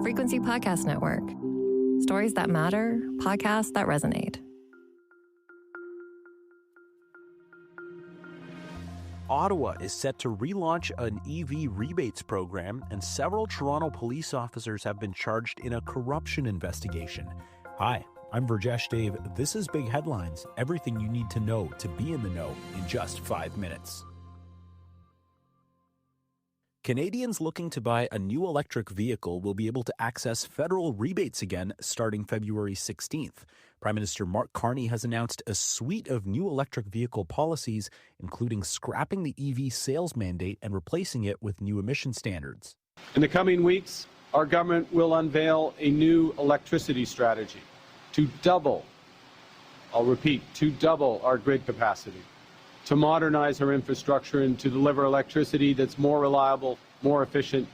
Frequency Podcast Network. Stories that matter, podcasts that resonate. Ottawa is set to relaunch an EV rebates program, and several Toronto police officers have been charged in a corruption investigation. Hi, I'm Virjesh Dave. This is Big Headlines, everything you need to know to be in the know in just 5 minutes. Canadians looking to buy a new electric vehicle will be able to access federal rebates again starting February 16th. Prime Minister Mark Carney has announced a suite of new electric vehicle policies, including scrapping the EV sales mandate and replacing it with new emission standards. In the coming weeks, our government will unveil a new electricity strategy to double, I'll repeat, to double our grid capacity, to modernize our infrastructure and to deliver electricity that's more reliable, more efficient,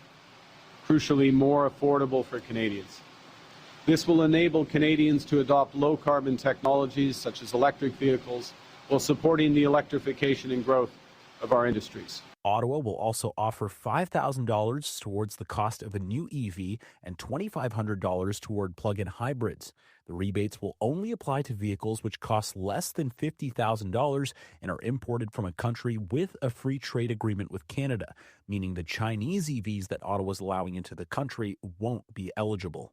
crucially more affordable for Canadians. This will enable Canadians to adopt low-carbon technologies such as electric vehicles while supporting the electrification and growth of our industries. Ottawa will also offer $5,000 towards the cost of a new EV and $2,500 toward plug-in hybrids. The rebates will only apply to vehicles which cost less than $50,000 and are imported from a country with a free trade agreement with Canada, meaning the Chinese EVs that Ottawa is allowing into the country won't be eligible.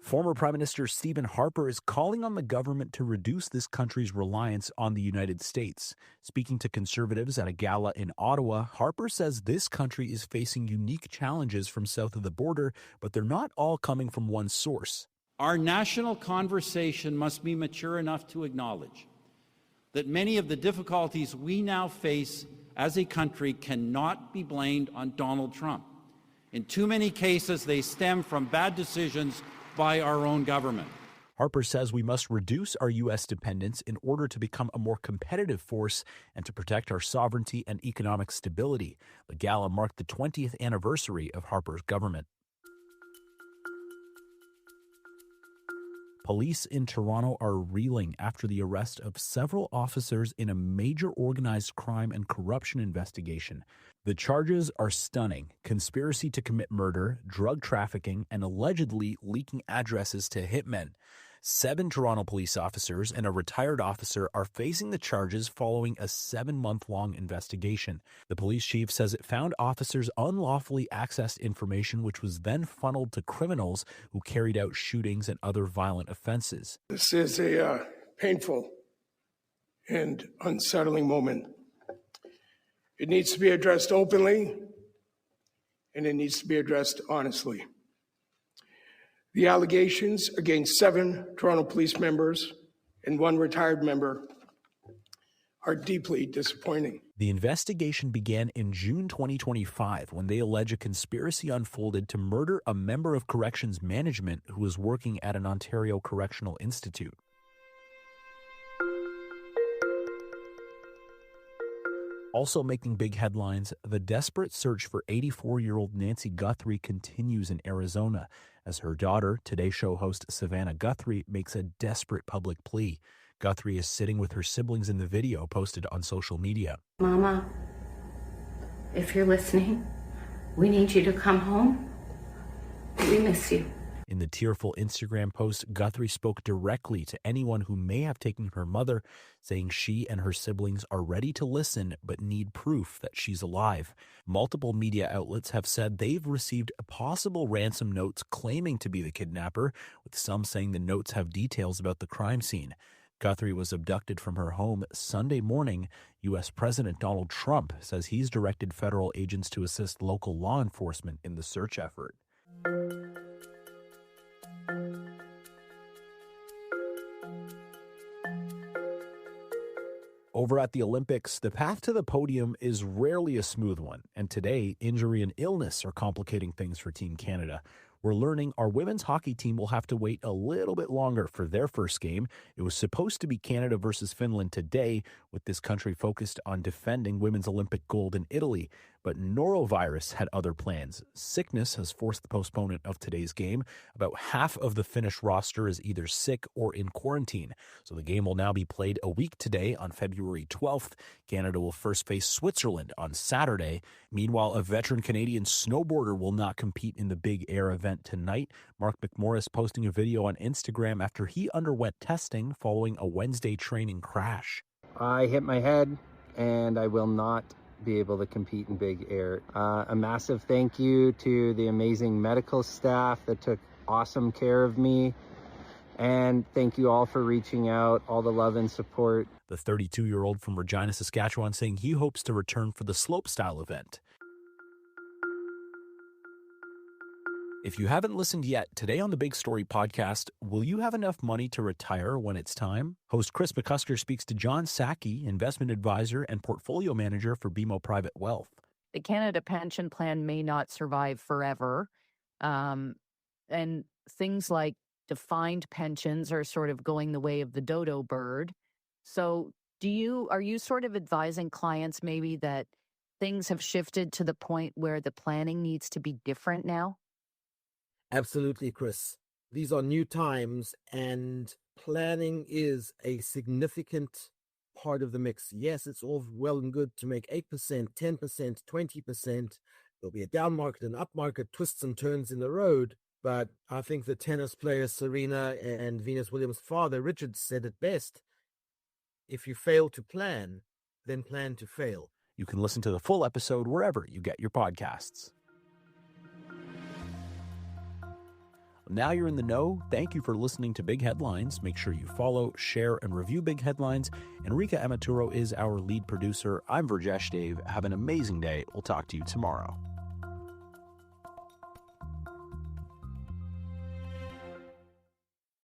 Former Prime Minister Stephen Harper is calling on the government to reduce this country's reliance on the United States. Speaking to Conservatives at a gala in Ottawa, Harper says this country is facing unique challenges from south of the border, but they're not all coming from one source. Our national conversation must be mature enough to acknowledge that many of the difficulties we now face as a country cannot be blamed on Donald Trump. In too many cases, they stem from bad decisions by our own government. Harper says we must reduce our U.S. dependence in order to become a more competitive force and to protect our sovereignty and economic stability. The gala marked the 20th anniversary of Harper's government. Police in Toronto are reeling after the arrest of several officers in a major organized crime and corruption investigation. The charges are stunning: conspiracy to commit murder, drug trafficking, and allegedly leaking addresses to hitmen. 7 Toronto police officers and a retired officer are facing the charges following a 7-month-long investigation. The police chief says it found officers unlawfully accessed information which was then funneled to criminals who carried out shootings and other violent offenses. This is a painful and unsettling moment. It needs to be addressed openly, and it needs to be addressed honestly. The allegations against 7 Toronto police members and 1 retired member are deeply disappointing. The investigation began in June 2025 when they allege a conspiracy unfolded to murder a member of corrections management who was working at an Ontario Correctional Institute. Also making big headlines, the desperate search for 84-year-old Nancy Guthrie continues in Arizona as her daughter, Today Show host Savannah Guthrie, makes a desperate public plea. Guthrie is sitting with her siblings in the video posted on social media. Mama, if you're listening, we need you to come home. We miss you. In the tearful Instagram post, Guthrie spoke directly to anyone who may have taken her mother, saying she and her siblings are ready to listen but need proof that she's alive. Multiple media outlets have said they've received possible ransom notes claiming to be the kidnapper, with some saying the notes have details about the crime scene. Guthrie was abducted from her home Sunday morning. U.S. President Donald Trump says he's directed federal agents to assist local law enforcement in the search effort. Over at the Olympics, the path to the podium is rarely a smooth one, and today, injury and illness are complicating things for Team Canada. We're learning our women's hockey team will have to wait a little bit longer for their first game. It was supposed to be Canada versus Finland today, with this country focused on defending women's Olympic gold in Italy. But norovirus had other plans. Sickness has forced the postponement of today's game. About half of the Finnish roster is either sick or in quarantine. So the game will now be played a week today on February 12th. Canada will first face Switzerland on Saturday. Meanwhile, a veteran Canadian snowboarder will not compete in the big air event tonight. Mark McMorris posting a video on Instagram after he underwent testing following a Wednesday training crash. I hit my head and I will not be able to compete in big air. A massive thank you to the amazing medical staff that took awesome care of me. And thank you all for reaching out, all the love and support. The 32-year-old from Regina, Saskatchewan, saying he hopes to return for the slopestyle event. If you haven't listened yet, today on the Big Story podcast, will you have enough money to retire when it's time? Host Chris McCusker speaks to John Sacchi, investment advisor and portfolio manager for BMO Private Wealth. The Canada Pension Plan may not survive forever. And things like defined pensions are sort of going the way of the dodo bird. So are you sort of advising clients maybe that things have shifted to the point where the planning needs to be different now? Absolutely, Chris. These are new times and planning is a significant part of the mix. Yes, it's all well and good to make 8%, 10%, 20%. There'll be a down market and up market, twists and turns in the road. But I think the tennis player Serena and Venus Williams' father, Richard, said it best. If you fail to plan, then plan to fail. You can listen to the full episode wherever you get your podcasts. Now you're in the know. Thank you for listening to Big Headlines. Make sure you follow, share, and review Big Headlines. Enrica Amaturo is our lead producer. I'm Virjesh Dave. Have an amazing day. We'll talk to you tomorrow.